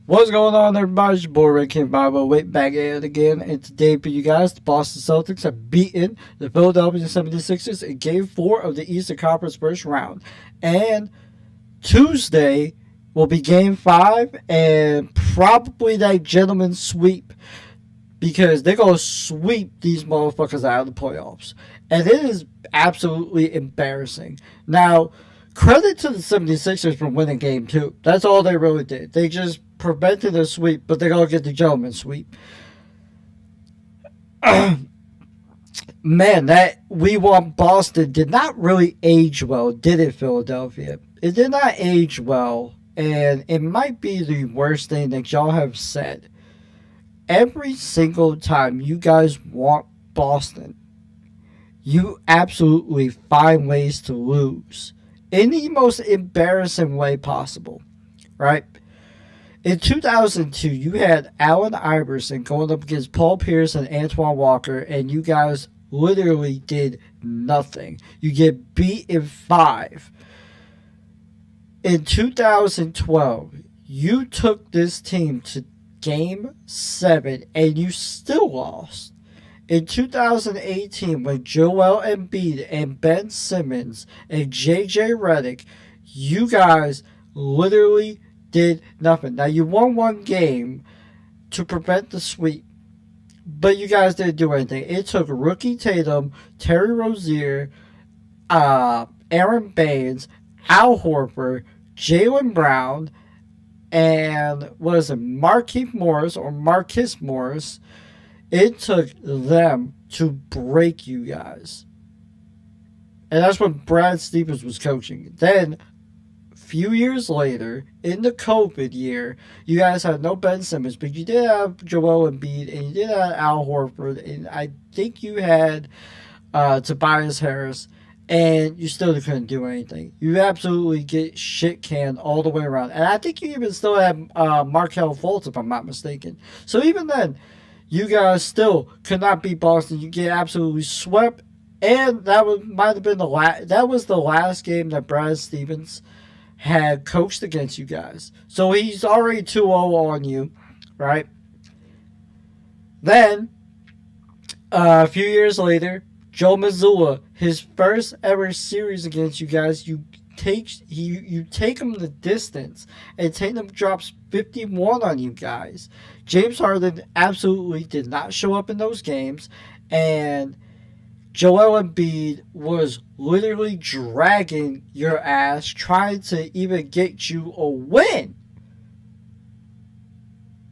What's going on, everybody? It's your boy Red King Bible. Wait back at it again. And today, for you guys, the Boston Celtics have beaten the Philadelphia 76ers in Game 4 of the Eastern Conference first round. And Tuesday will be Game 5 and probably that gentleman's sweep because they're going to sweep these motherfuckers out of the playoffs. And it is absolutely embarrassing. Now, credit to the 76ers for winning Game 2. That's all they really did. They just prevented a sweep, but they're going to get the gentleman's sweep. Man, that we want Boston did not really age well, did it, Philadelphia? It did not age well, and it might be the worst thing that y'all have said. Every single time you guys want Boston, you absolutely find ways to lose in the most embarrassing way possible, right? In 2002, you had Allen Iverson going up against Paul Pierce and Antoine Walker, and you guys literally did nothing. You get beat in 5. In 2012, you took this team to Game 7, and you still lost. In 2018, when Joel Embiid and Ben Simmons and JJ Redick, you guys literally did nothing. Now, you won one game to prevent the sweep, but you guys didn't do anything. It took Rookie Tatum, Terry Rozier, Aaron Baines, Al Horford, Jaylen Brown, and what is it, Markieff Morris or Marcus Morris. It took them to break you guys. And that's when Brad Stevens was coaching. Then, a few years later, in the COVID year, you guys had no Ben Simmons, but you did have Joel Embiid, and you did have Al Horford, and I think you had Tobias Harris, and you still couldn't do anything. You absolutely get shit canned all the way around. And I think you even still had Markelle Fultz, if I'm not mistaken. So even then, you guys still could not beat Boston. You get absolutely swept, and might have been that was the last game that Brad Stevens had coached against you guys. So he's already 2-0 on you, right? Then a few years later, Joe Mazzulla, his first ever series against you guys, you take him the distance, and Tatum drops 51 on you guys. James Harden absolutely did not show up in those games, and Joel Embiid was literally dragging your ass, trying to even get you a win.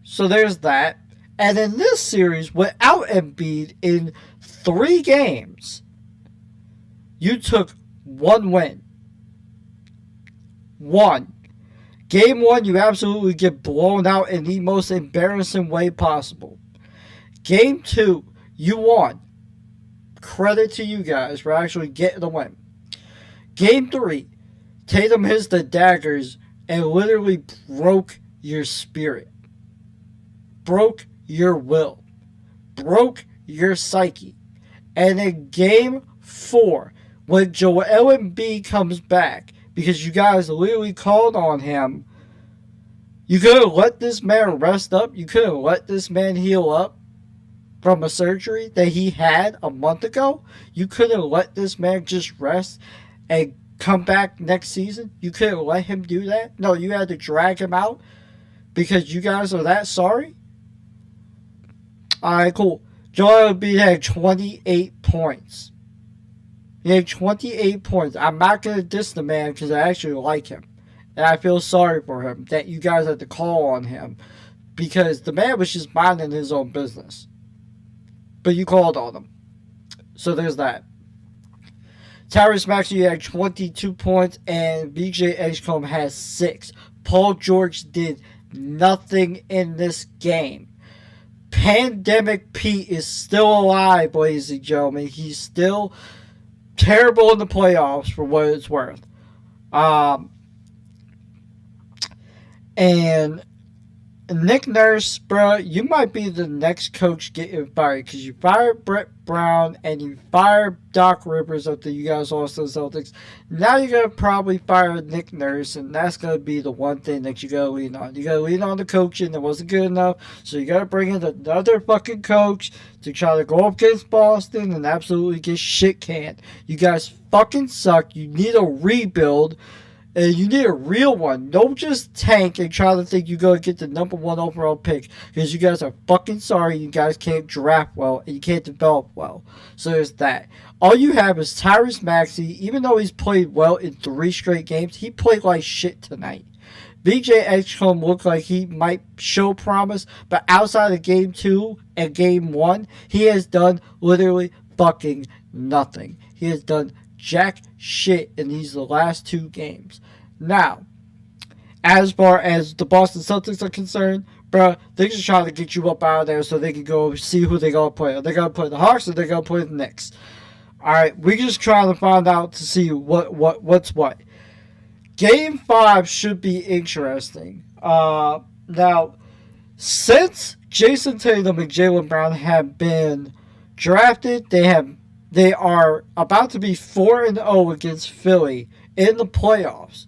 So there's that. And in this series, without Embiid in 3 games, you took 1 win. 1. Game 1, you absolutely get blown out in the most embarrassing way possible. Game 2, you won. Credit to you guys for actually getting the win. Game 3, Tatum hits the daggers and literally broke your spirit. Broke your will. Broke your psyche. And in Game 4, when Joel Embiid comes back, because you guys literally called on him, you could have let this man rest up. You could have let this man heal up from a surgery that he had a month ago. You could have let this man just rest and come back next season. You could have let him do that. No, you had to drag him out because you guys are that sorry. Alright, cool. Joel Embiid had 28 points. He had 28 points. I'm not going to diss the man because I actually like him. And I feel sorry for him that you guys had to call on him because the man was just minding his own business. But you called on him. So there's that. Tyrese Maxey had 22 points and BJ Edgecombe has 6. Paul George did nothing in this game. Pandemic Pete is still alive, ladies and gentlemen. He's still terrible in the playoffs for what it's worth. And Nick Nurse, bro, you might be the next coach getting fired because you fired Brett Brown and you fired Doc Rivers after you guys lost to the Celtics. Now you're going to probably fire Nick Nurse, and that's going to be the one thing that you got to lean on. You got to lean on the coaching that wasn't good enough, so you got to bring in another fucking coach to try to go up against Boston and absolutely get shit canned. You guys fucking suck. You need a rebuild. And you need a real one. Don't just tank and try to think you're going to get the number 1 overall pick. Because you guys are fucking sorry. You guys can't draft well. And you can't develop well. So there's that. All you have is Tyrese Maxey. Even though he's played well in 3 straight games, he played like shit tonight. BJ Edgecombe looked like he might show promise. But outside of game 2 and game 1, he has done literally fucking nothing. He has done jack shit in these the last 2 games. Now, as far as the Boston Celtics are concerned, bro, they're just trying to get you up out of there so they can go see who they're going to play. Are they going to play the Hawks or they're going to play the Knicks? Alright, we're just trying to find out to see what's what. Game 5 should be interesting. Now, since Jason Tatum and Jaylen Brown have been drafted, they are about to be 4-0 against Philly in the playoffs.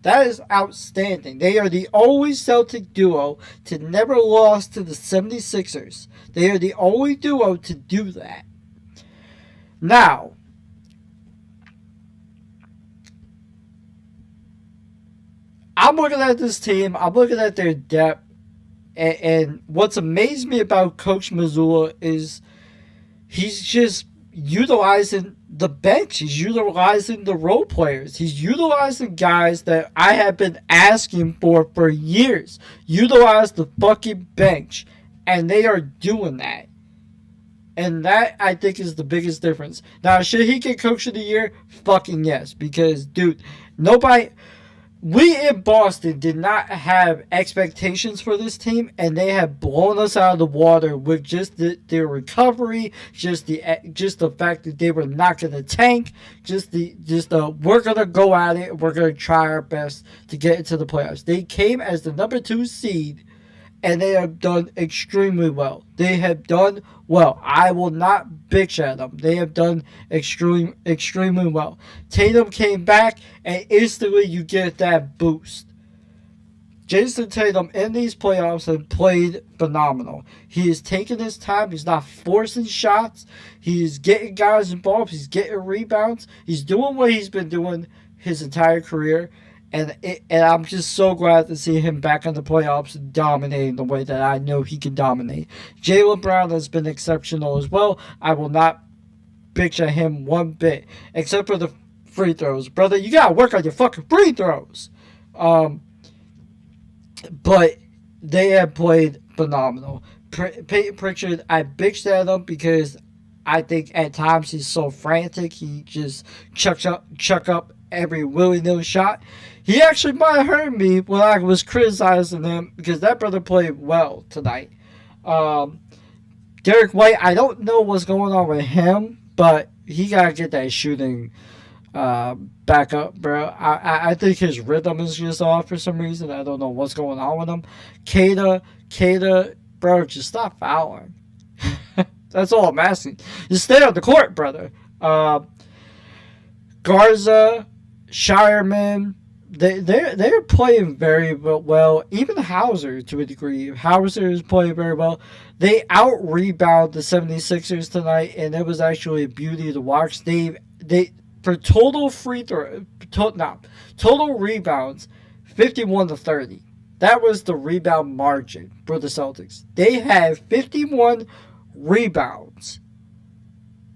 That is outstanding. They are the only Celtic duo to never lose to the 76ers. They are the only duo to do that. Now, I'm looking at this team. I'm looking at their depth. And what's amazed me about Coach Mazzulla is he's just utilizing the bench. He's utilizing the role players. He's utilizing guys that I have been asking for years. Utilize the fucking bench. And they are doing that. And that, I think, is the biggest difference. Now, should he get Coach of the Year? Fucking yes. Because, dude, nobody... We in Boston did not have expectations for this team, and they have blown us out of the water with just their recovery, just the fact that they were not going to tank, we're going to go at it, we're going to try our best to get into the playoffs. They came as the number 2 seed, and they have done extremely well. They have done well. I will not bitch at them. They have done extremely well. Tatum came back, and instantly you get that boost. Jason Tatum in these playoffs has played phenomenal. He is taking his time. He's not forcing shots. He's getting guys involved. He's getting rebounds. He's doing what he's been doing his entire career. And I'm just so glad to see him back in the playoffs and dominating the way that I know he can dominate. Jaylen Brown has been exceptional as well. I will not bitch at him one bit, except for the free throws. Brother, you got to work on your fucking free throws. But they have played phenomenal. Peyton Pritchard, I bitched at him because I think at times he's so frantic. He just chuck up every willy-nilly shot. He actually might have hurt me when I was criticizing him because that brother played well tonight. Derek White, I don't know what's going on with him, but he got to get that shooting back up, bro. I think his rhythm is just off for some reason. I don't know what's going on with him. Kata, bro, just stop fouling. That's all I'm asking. Just stay on the court, brother. Garza, Shireman, they're playing very well. Even Hauser, to a degree. Hauser is playing very well. They out-rebound the 76ers tonight, and it was actually a beauty to watch. They for total rebounds, 51-30. That was the rebound margin for the Celtics. They had 51 rebounds,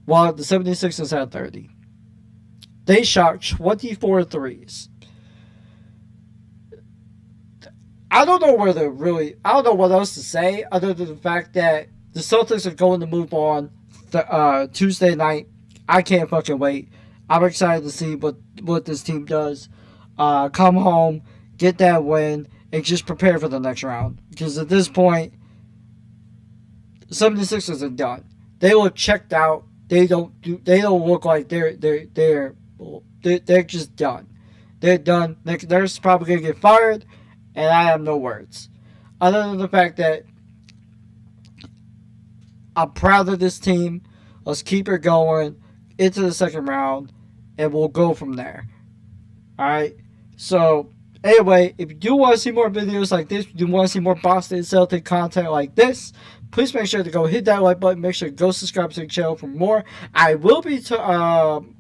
while the 76ers had 30. They shot 24 threes. I don't know what else to say other than the fact that the Celtics are going to move on Tuesday night. I can't fucking wait. I'm excited to see what this team does. Come home, get that win, and just prepare for the next round. Because at this point, the 76ers are done. They look checked out. They don't look like they're just done. They're done. They're probably gonna get fired, and I have no words. other than the fact that I'm proud of this team. Let's keep it going into the second round, and we'll go from there. All right. So anyway, if you do want to see more videos like this, if you do want to see more Boston Celtic content like this, please make sure to go hit that like button. Make sure to go subscribe to the channel for more. I will be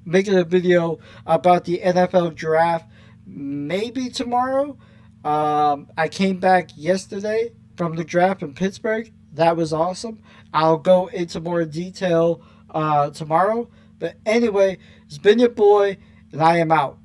making a video about the NFL draft maybe tomorrow. I came back yesterday from the draft in Pittsburgh. That was awesome. I'll go into more detail tomorrow. But anyway, it's been your boy, and I am out.